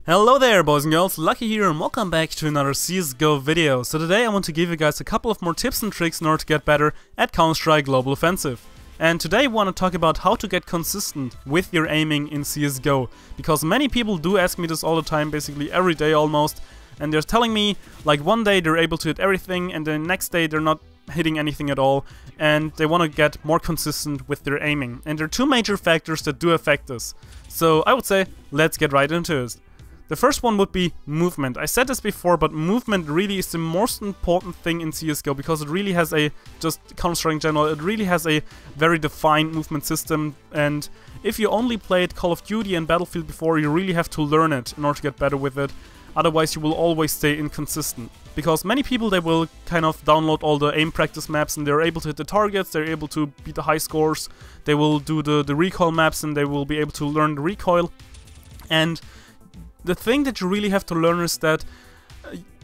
Hello there boys and girls, Lucky here and welcome back to another CSGO video. So today I want to give you guys a couple of more tips and tricks in order to get better at Counter-Strike Global Offensive. And today I want to talk about how to get consistent with your aiming in CSGO. Because many people do ask me this all the time, basically every day almost. And they're telling me, like, one day they're able to hit everything and the next day they're not hitting anything at all. And they want to get more consistent with their aiming. And there are two major factors that do affect this. So I would say, let's get right into it. The first one would be movement. I said this before, but movement really is the most important thing in CSGO because it really has just Counter-Strike in general, it really has a very defined movement system, and if you only played Call of Duty and Battlefield before, you really have to learn it in order to get better with it. Otherwise you will always stay inconsistent. Because many people, they will kind of download all the aim practice maps and they're able to hit the targets, they're able to beat the high scores, they will do the recoil maps and they will be able to learn the recoil. And the thing that you really have to learn is that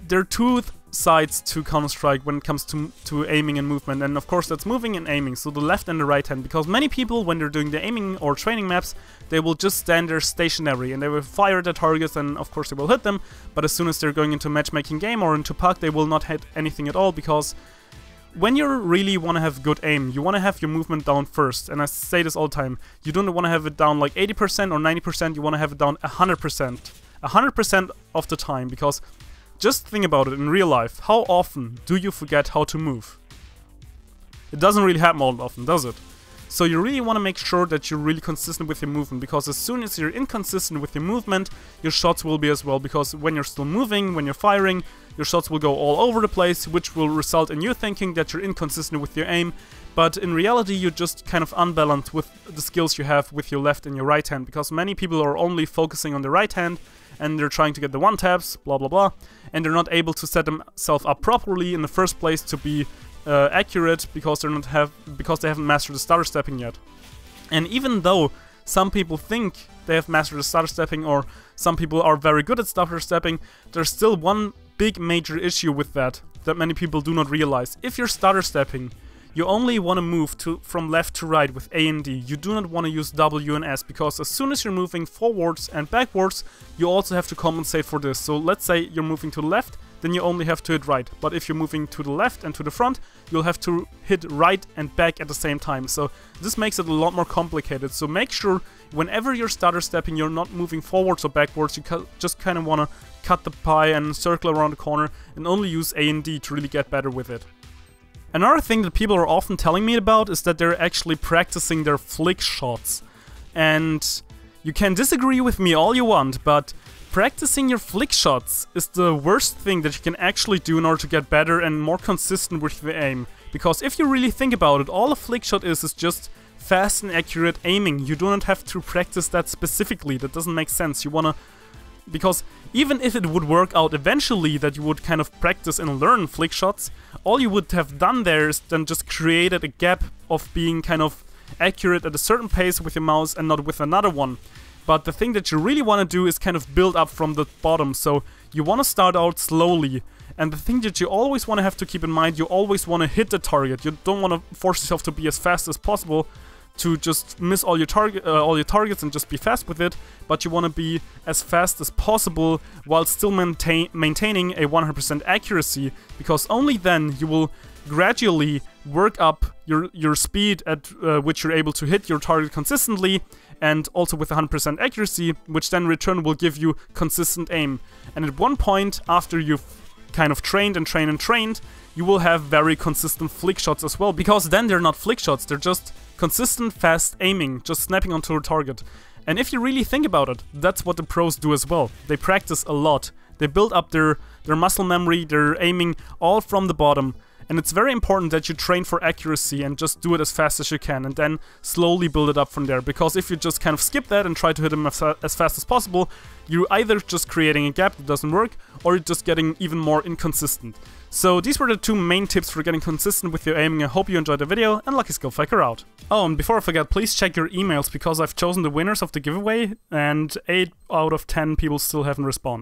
there are two sides to Counter-Strike when it comes to aiming and movement, and of course that's moving and aiming, so the left and the right hand, because many people when they're doing the aiming or training maps, they will just stand there stationary and they will fire at the targets and of course they will hit them, but as soon as they're going into a matchmaking game or into puck, they will not hit anything at all, because when you really want to have good aim, you want to have your movement down first, and I say this all the time, you don't want to have it down like 80% or 90%, you want to have it down 100%. 100% of the time, because just think about it in real life, how often do you forget how to move? It doesn't really happen all that often, does it? So you really want to make sure that you're really consistent with your movement, because as soon as you're inconsistent with your movement, your shots will be as well, because when you're still moving, when you're firing, your shots will go all over the place, which will result in you thinking that you're inconsistent with your aim, but in reality you're just kind of unbalanced with the skills you have with your left and your right hand, because many people are only focusing on the right hand, and they're trying to get the one-taps, blah blah blah, and they're not able to set themselves up properly in the first place to be accurate, because they haven't mastered the stutter stepping yet. And even though some people think they have mastered the stutter stepping, or some people are very good at stutter stepping, there's still one big major issue with that many people do not realize. If you're stutter stepping, you only want to move from left to right with A and D. You do not want to use W and S, because as soon as you're moving forwards and backwards, you also have to compensate for this. So let's say you're moving to the left, then you only have to hit right. But if you're moving to the left and to the front, you'll have to hit right and back at the same time. So this makes it a lot more complicated. So make sure whenever you're stutter stepping, you're not moving forwards or backwards. You just kind of want to cut the pie and circle around the corner and only use A and D to really get better with it. Another thing that people are often telling me about is that they're actually practicing their flick shots. And you can disagree with me all you want, but practicing your flick shots is the worst thing that you can actually do in order to get better and more consistent with the aim. Because if you really think about it, all a flick shot is just fast and accurate aiming. You do not have to practice that specifically. That doesn't make sense. You wanna... Because even if it would work out eventually that you would kind of practice and learn flick shots, all you would have done there is then just created a gap of being kind of accurate at a certain pace with your mouse and not with another one. But the thing that you really want to do is kind of build up from the bottom, so you want to start out slowly. And the thing that you always want to have to keep in mind, you always want to hit the target. You don't want to force yourself to be as fast as possible, to just miss all your targets and just be fast with it, but you want to be as fast as possible while still maintaining a 100% accuracy, because only then you will gradually work up your speed at which you're able to hit your target consistently, and also with 100% accuracy, which then in return will give you consistent aim. And at one point, after you've kind of trained and trained and trained, you will have very consistent flick shots as well, because then they're not flick shots, they're just consistent fast aiming, just snapping onto a target. And if you really think about it, that's what the pros do as well. They practice a lot. They build up their muscle memory, their aiming all from the bottom. And it's very important that you train for accuracy and just do it as fast as you can, and then slowly build it up from there. Because if you just kind of skip that and try to hit them as fast as possible, you're either just creating a gap that doesn't work, or you're just getting even more inconsistent. So these were the two main tips for getting consistent with your aiming. I hope you enjoyed the video, and Lucky Skill Faker out. Oh, and before I forget, please check your emails, because I've chosen the winners of the giveaway, and 8 out of 10 people still haven't responded.